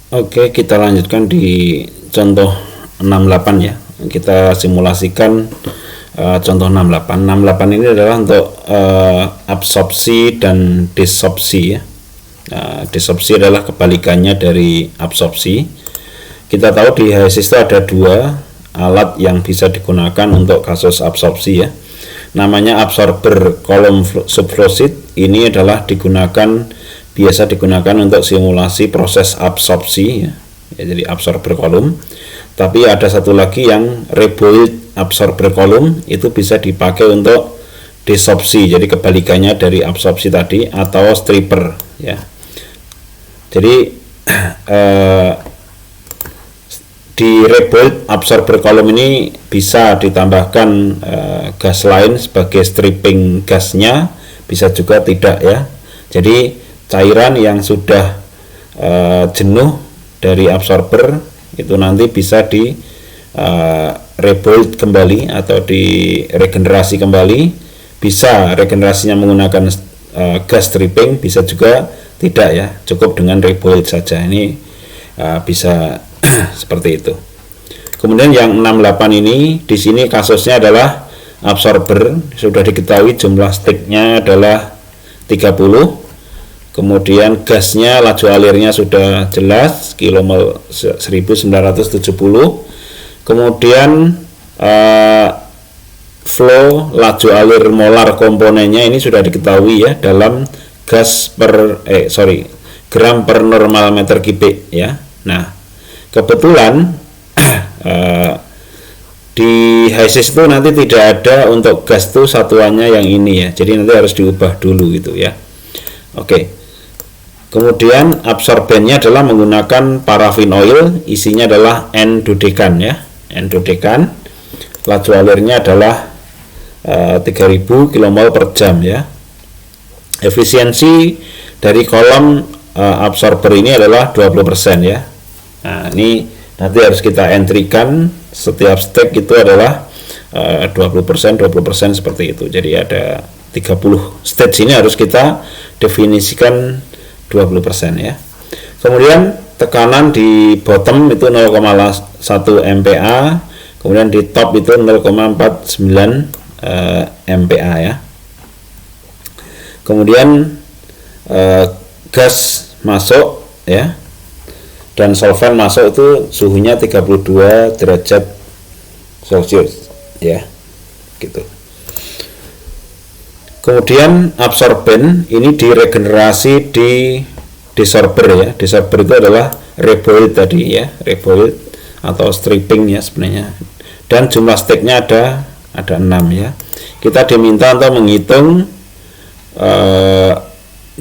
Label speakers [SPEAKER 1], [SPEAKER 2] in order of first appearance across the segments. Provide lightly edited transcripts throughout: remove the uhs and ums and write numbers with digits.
[SPEAKER 1] Oke, kita lanjutkan di contoh 68 ya. Kita simulasikan contoh 68. 68 ini adalah untuk absorpsi dan desorpsi ya. Desorpsi adalah kebalikannya dari absorpsi. Kita tahu di HSIS itu ada dua alat yang bisa digunakan untuk kasus absorpsi ya. Namanya absorber kolom subflowsheet. Ini adalah biasa digunakan untuk simulasi proses absorpsi ya. Jadi absorber kolom. Tapi ada satu lagi yang rebound absorber kolom, itu bisa dipakai untuk desorpsi. Jadi kebalikannya dari absorpsi tadi, atau stripper ya. Jadi di rebound absorber kolom ini bisa ditambahkan gas lain sebagai stripping gasnya, bisa juga tidak ya. Jadi cairan yang sudah jenuh dari absorber itu nanti bisa di rebound kembali atau diregenerasi kembali. Bisa regenerasinya menggunakan gas stripping, bisa juga tidak ya, cukup dengan rebound saja. Ini bisa seperti itu. Kemudian yang 68 ini, di sini kasusnya adalah absorber, sudah diketahui jumlah sticknya adalah 30. Kemudian gasnya, laju alirnya sudah jelas, kilomol 1970. Kemudian flow, laju alir molar komponennya ini sudah diketahui ya, dalam gram per normal meter kubik ya. Nah, kebetulan di HSIS itu nanti tidak ada untuk gas itu satuannya yang ini ya, jadi nanti harus diubah dulu gitu ya. Oke. Kemudian absorbennya adalah menggunakan paraffin oil, isinya adalah N-dodecan ya, N-dodecan. Laju alirnya adalah 3000 kmol per jam ya. Efisiensi dari kolom absorber ini adalah 20% ya. Nah, ini nanti harus kita entrykan, setiap step itu adalah 20% seperti itu. Jadi ada 30 stage, ini harus kita definisikan 20% ya. Kemudian tekanan di bottom itu 0,1 MPa, kemudian di top itu 0,49 MPa ya. Kemudian gas masuk ya, dan solvent masuk itu suhunya 32 derajat Celcius ya, gitu. Kemudian absorben ini diregenerasi di desorber ya. Desorber itu adalah rebound tadi ya, rebound atau stripping ya sebenarnya. Dan jumlah sticknya ada 6 ya. Kita diminta untuk menghitung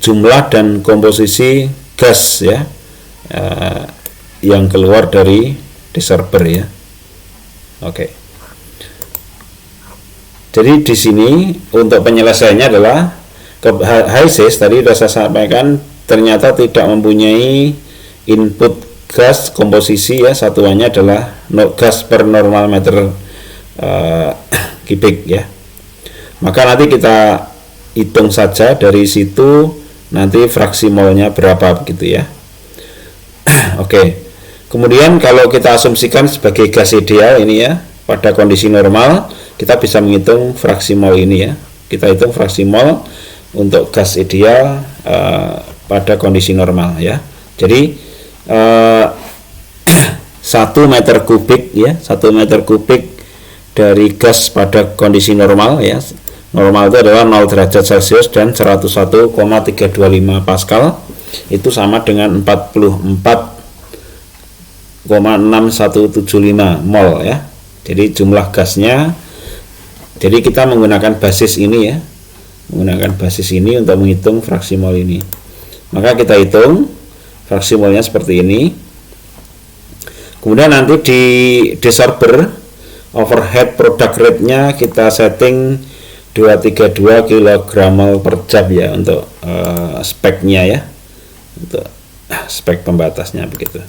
[SPEAKER 1] jumlah dan komposisi gas ya yang keluar dari desorber ya. Oke. Jadi di sini untuk penyelesaiannya adalah HSIS tadi sudah saya sampaikan, ternyata tidak mempunyai input gas komposisi ya, satuannya adalah gas per normal meter kubik ya. Maka nanti kita hitung saja dari situ nanti fraksi molnya berapa begitu ya. Oke. Kemudian kalau kita asumsikan sebagai gas ideal ini ya, pada kondisi normal kita bisa menghitung fraksi mol ini ya. Kita hitung fraksi mol untuk gas ideal pada kondisi normal ya. Jadi 1 meter kubik ya, 1 meter kubik dari gas pada kondisi normal ya. Normal itu adalah 0 derajat Celcius dan 101,325 Pascal. Itu sama dengan 44,6175 mol ya. Jadi jumlah gasnya, jadi kita menggunakan basis ini ya, menggunakan basis ini untuk menghitung fraksi mol ini. Maka kita hitung fraksi molnya seperti ini. Kemudian nanti di desorber overhead product rate-nya kita setting 232 kg per jam ya, untuk speknya ya, untuk spek pembatasnya begitu.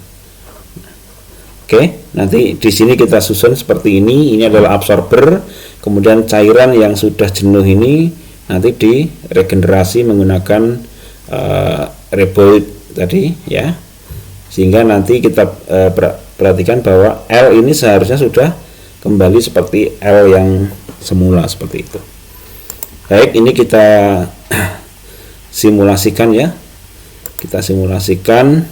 [SPEAKER 1] Oke, nanti di sini kita susun seperti ini. Ini adalah absorber, kemudian cairan yang sudah jenuh ini nanti diregenerasi menggunakan rebound tadi ya. sehingga nanti kita perhatikan bahwa L ini seharusnya sudah kembali seperti L yang semula, seperti itu. Baik, ini kita simulasikan ya, kita simulasikan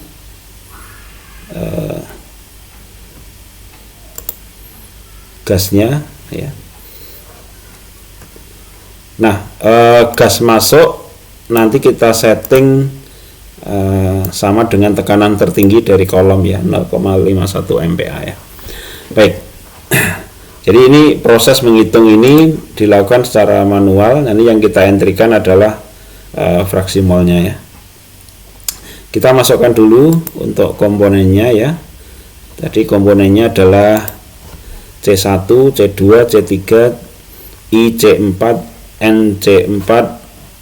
[SPEAKER 1] gasnya ya. Nah, gas masuk nanti kita setting sama dengan tekanan tertinggi dari kolom ya, 0,51 MPa ya. Baik, jadi ini proses menghitung ini dilakukan secara manual. Nanti yang kita entrykan adalah fraksi molnya ya. Kita masukkan dulu untuk komponennya ya. Tadi komponennya adalah C1, C2, C3, IC4, NC4,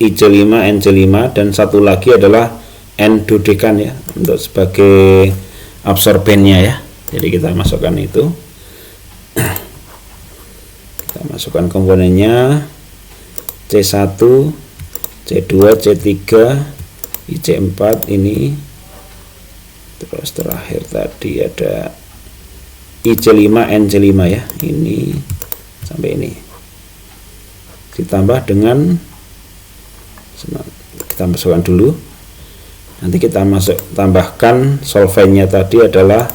[SPEAKER 1] IC5, NC5, dan satu lagi adalah N dodekan ya, untuk sebagai absorbennya ya. Jadi kita masukkan itu. Kita masukkan komponennya C1, C2, C3, IC4 ini. Terus terakhir tadi ada IC5, NC5 ya. Ini sampai ini. Ditambah dengan, kita masukkan dulu. Nanti kita tambahkan solvennya tadi adalah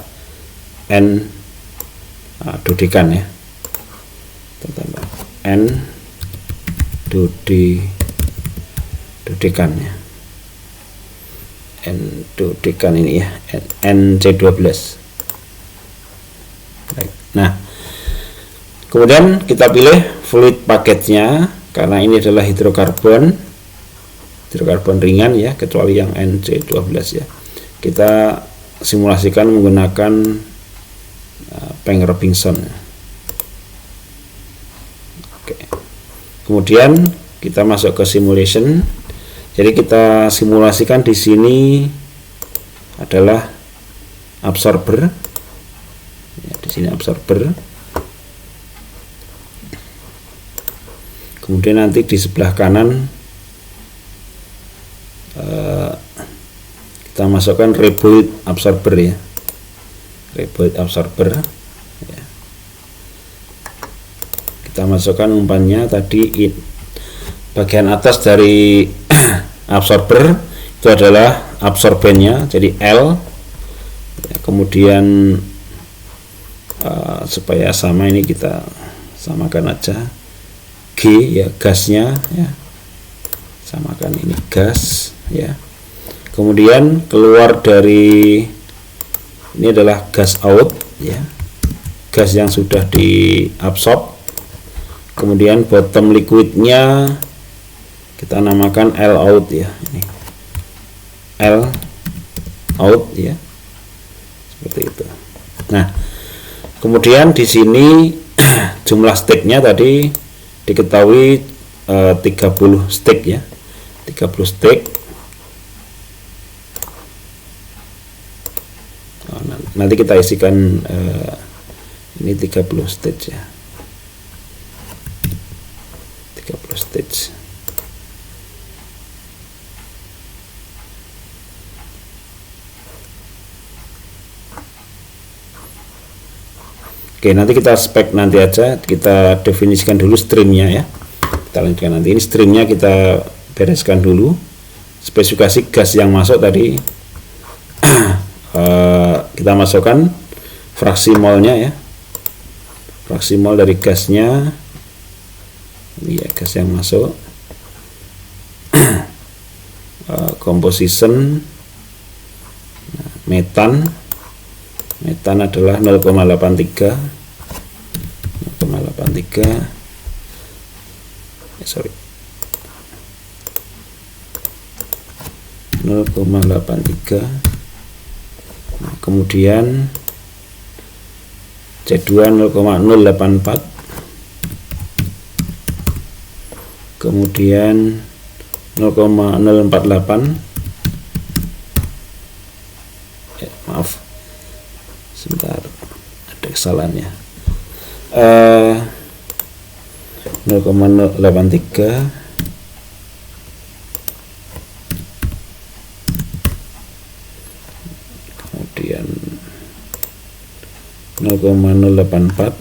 [SPEAKER 1] N dodekan ya. Kita tambah N dodekan ya. N dodekan ini ya, NC12. Baik. Nah, kemudian kita pilih fluid paketnya, karena ini adalah hidrokarbon ringan ya, kecuali yang NC12 ya. Kita simulasikan menggunakan Peng Robinson. Oke. Kemudian kita masuk ke simulation. Jadi kita simulasikan di sini adalah absorber. Ya, di sini absorber. Kemudian nanti di sebelah kanan kita masukkan rebound absorber ya, rebound absorber ya. Kita masukkan umpannya tadi, bagian atas dari absorber itu adalah absorbennya, jadi L ya. Kemudian supaya sama, ini kita samakan aja G ya, gasnya ya, samakan ini gas ya. Kemudian keluar dari ini adalah gas out ya, gas yang sudah diabsorb. Kemudian bottom liquidnya kita namakan L out ya, ini L out ya, seperti itu. Nah, kemudian di sini jumlah steknya tadi diketahui 30 stek ya, 30 stek. Nanti kita isikan ini 30 stage ya, 30 stage. Oke, nanti kita spek nanti aja, kita definisikan dulu streamnya ya. Kita lanjutkan nanti. Ini streamnya kita bereskan dulu. Spesifikasi gas yang masuk tadi kita masukkan fraksi molnya ya, fraksi mol dari gasnya ini ya, gas yang masuk. Composition metan adalah 0,83 0,83. Nah, kemudian C2 0,084, kemudian 0,048, maaf sebentar, ada kesalahannya, 0,083, 0,084.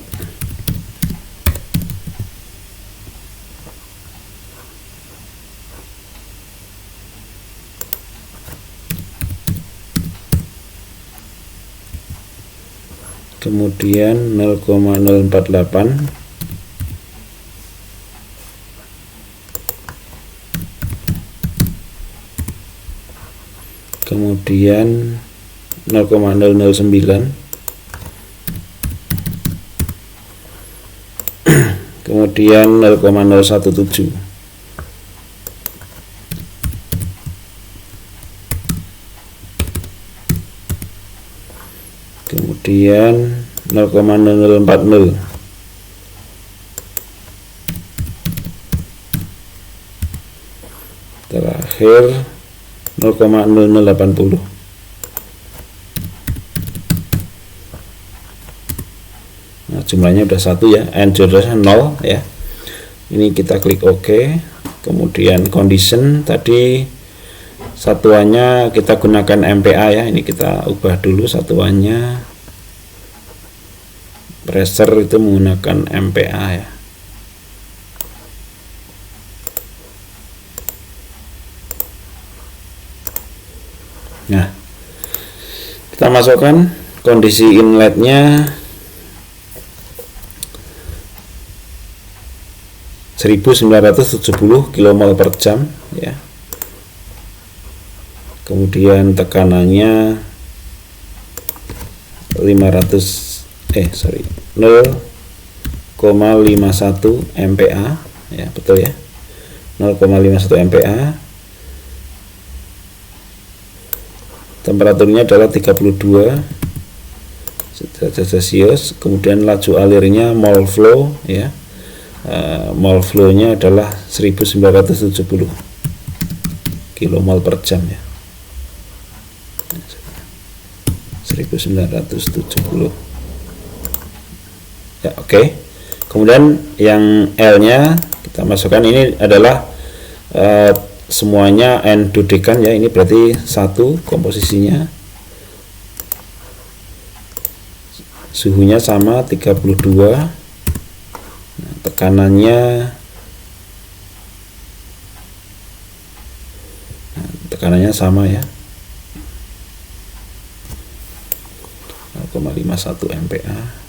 [SPEAKER 1] Kemudian 0,048, kemudian 0,009, kemudian 0,017, kemudian 0,0040, terakhir 0,0080. Nah, jumlahnya udah 1 ya, and sudah 0 ya. Ini kita klik OK. Kemudian condition tadi satuannya kita gunakan MPa ya. Ini kita ubah dulu satuannya. Pressure itu menggunakan MPa ya. Nah, kita masukkan kondisi inletnya 1970 kmol per jam ya. Kemudian tekanannya 0,51 MPa ya, betul ya, 0,51 MPa. Temperaturnya adalah 32 derajat Celcius. Kemudian laju alirnya mole flow ya, mole flow-nya adalah 1970 kmol per jam ya, 1970 ya. Oke. Kemudian yang L-nya kita masukkan, ini adalah semuanya N dudekan ya, ini berarti 1 komposisinya, suhunya sama 32, tekanannya sama ya, 0,51 MPa.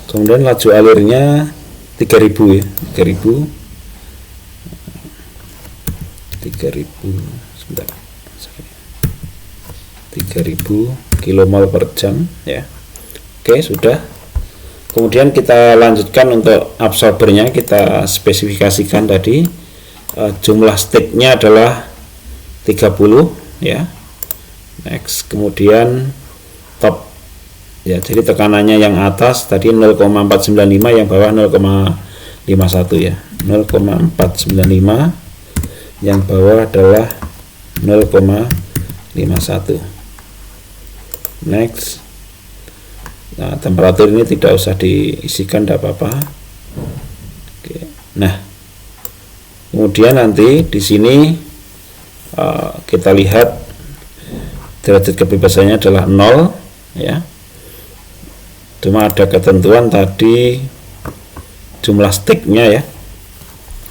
[SPEAKER 1] Kemudian laju alirnya 3000 ya, 3000 kmol per jam ya. Oke, sudah. Kemudian kita lanjutkan untuk absorbernya, kita spesifikasikan tadi jumlah sticknya adalah 30 ya. Next, kemudian top ya, jadi tekanannya yang atas tadi 0,495, yang bawah 0,51 ya, 0,495, yang bawah adalah 0,51. Next, nah temperatur ini tidak usah diisikan, tidak apa-apa. Oke. Nah, kemudian nanti di sini kita lihat derajat kebebasannya adalah 0 ya. Cuma ada ketentuan tadi jumlah sticknya ya.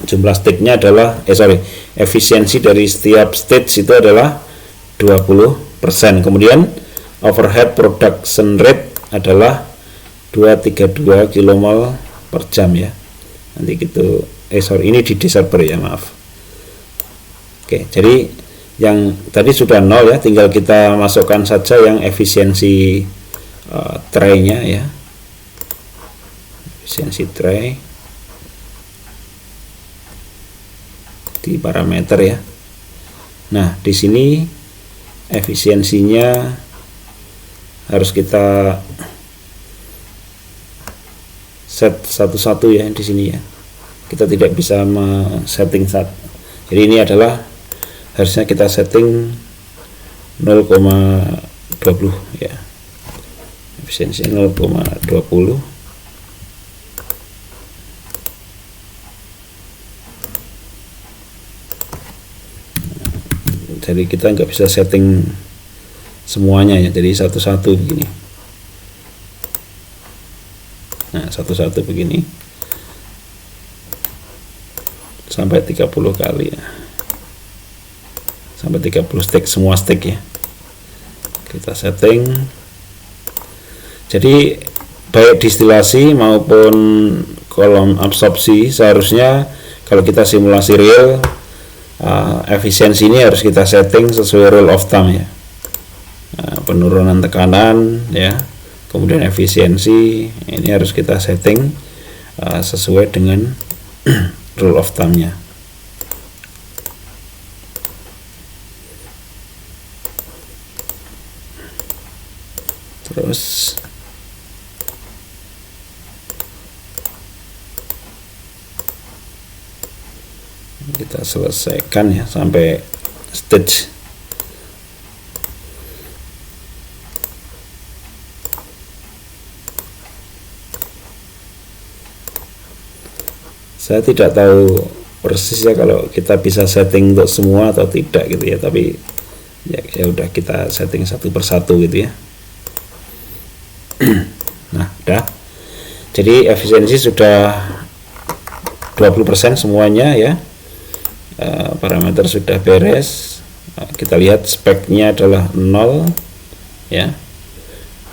[SPEAKER 1] Jumlah sticknya adalah efisiensi dari setiap stage itu adalah 20%. Kemudian overhead production rate adalah 232 kmol per jam ya. Nanti gitu, ini di server ya, maaf. Oke, jadi yang tadi sudah 0 ya, tinggal kita masukkan saja yang efisiensi tray-nya ya. Efisiensi tray di parameter ya. Nah, di sini efisiensinya harus kita set satu-satu ya di sini ya. Kita tidak bisa setting saat. Jadi ini adalah harusnya kita setting 0,20 ya. Efisiensi 0,20. jadi kita nggak bisa setting semuanya ya, jadi satu-satu begini. Nah, satu-satu begini sampai 30 kali ya. Sampai 30 stack, semua stack ya. Kita setting. Jadi baik distilasi maupun kolom absorpsi seharusnya kalau kita simulasi real, efisiensi ini harus kita setting sesuai rule of thumb ya. Penurunan tekanan ya, kemudian efisiensi ini harus kita setting sesuai dengan rule of thumb-nya. Terus kita selesaikan ya sampai stage saya tidak tahu persis ya kalau kita bisa setting untuk semua atau tidak gitu ya, tapi ya udah kita setting satu persatu gitu ya. Nah, udah. Jadi efisiensi sudah 20% semuanya ya. Parameter sudah beres. Kita lihat speknya adalah 0 ya.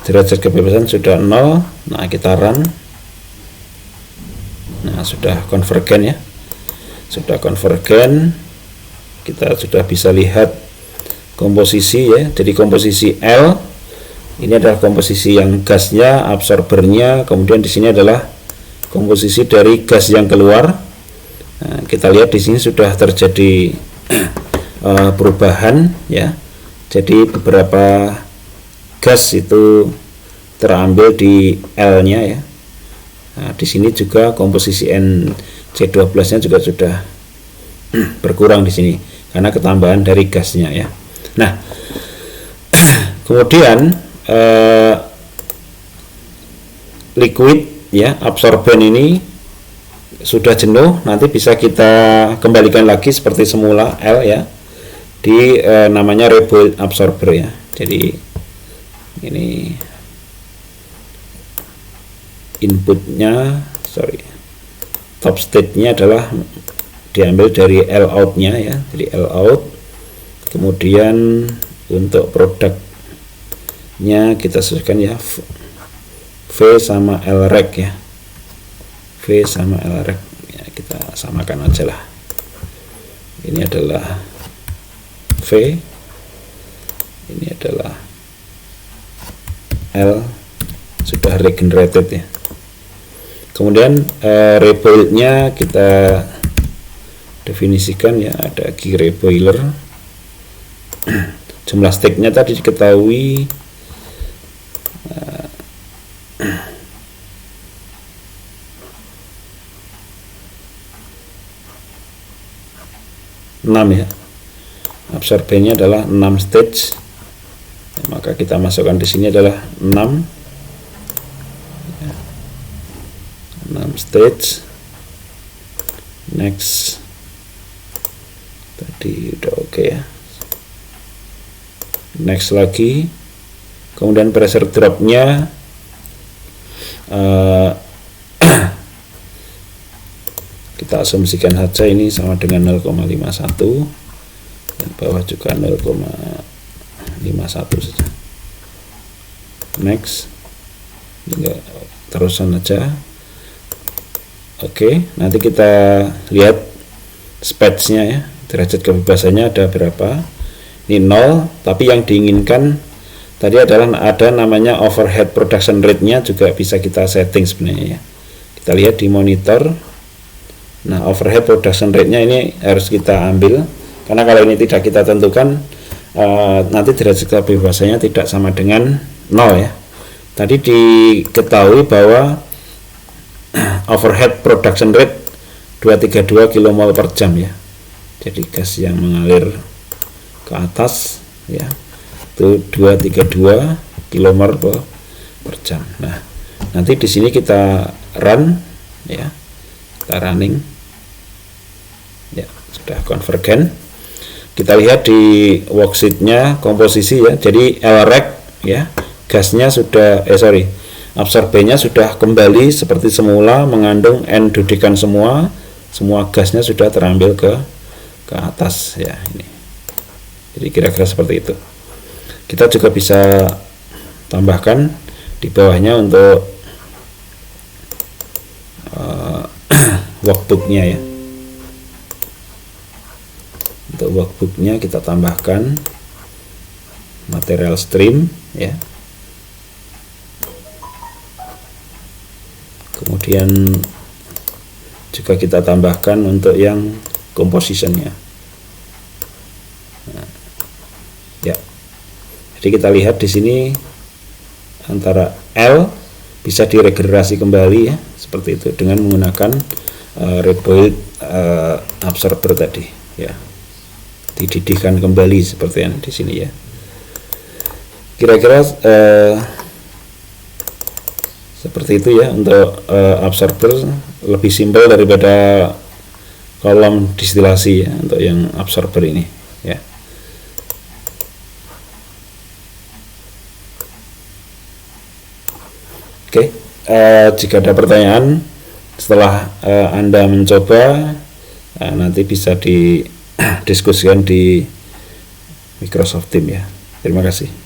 [SPEAKER 1] Derajat kebebasan sudah 0. Nah, kita run. Nah, sudah konvergen ya. Sudah konvergen. Kita sudah bisa lihat komposisi ya. Jadi komposisi L ini adalah komposisi yang gasnya, absorbernya, kemudian di sini adalah komposisi dari gas yang keluar. Nah, kita lihat di sini sudah terjadi perubahan ya. Jadi beberapa gas itu terambil di L-nya ya. Nah, di sini juga komposisi NC12-nya juga sudah berkurang di sini karena ketambahan dari gasnya ya. Nah, kemudian liquid ya, absorben ini sudah jenuh, nanti bisa kita kembalikan lagi seperti semula L ya, di namanya reboiled absorber ya. Jadi ini inputnya, top state-nya adalah diambil dari L out-nya ya, jadi L out. Kemudian untuk produknya kita sesuaikan ya, V sama L rec ya, V sama L rec ya, kita samakan aja lah. Ini adalah V, ini adalah L, sudah regenerated ya. Kemudian reboilednya kita definisikan ya, ada key reboiler. Jumlah steknya tadi diketahui 6 ya. Absorbennya adalah 6 stage. Maka kita masukkan di sini adalah 6 stage. Next, tadi udah oke ya. Next lagi, kemudian pressure dropnya kita asumsikan saja ini sama dengan 0,51 dan bawah juga 0,51 saja. Next, enggak, terusan aja. Oke, nanti kita lihat spatch-nya ya, derajat kebebasannya ada berapa. Ini 0, tapi yang diinginkan tadi adalah ada namanya overhead production rate-nya juga bisa kita setting sebenarnya ya. Kita lihat di monitor. Nah, overhead production rate-nya ini harus kita ambil, karena kalau ini tidak kita tentukan nanti derajat kebebasannya tidak sama dengan 0 ya. Tadi diketahui bahwa overhead production rate 232 kmol per jam ya. Jadi gas yang mengalir ke atas ya, itu 232 kmol per jam. Nah, nanti di sini kita run ya. Kita running. Ya, sudah konvergen. Kita lihat di worksheetnya komposisi ya. Jadi LREC ya, gasnya sudah absorbennya sudah kembali seperti semula, mengandung N dudikan semua gasnya sudah terambil ke atas ya ini. Jadi kira-kira seperti itu. Kita juga bisa tambahkan di bawahnya untuk workbooknya ya. Untuk workbooknya kita tambahkan material stream ya. Kemudian juga kita tambahkan untuk yang compositionnya. Nah, ya. Jadi kita lihat di sini antara L bisa diregenerasi kembali ya, seperti itu dengan menggunakan reboiled absorber tadi ya. Dididihkan kembali seperti yang di sini ya. Kira-kira seperti itu ya untuk absorber, lebih simpel daripada kolom distilasi ya untuk yang absorber ini ya. Oke, jika ada pertanyaan setelah Anda mencoba, nanti bisa didiskusikan di Microsoft Teams ya. Terima kasih.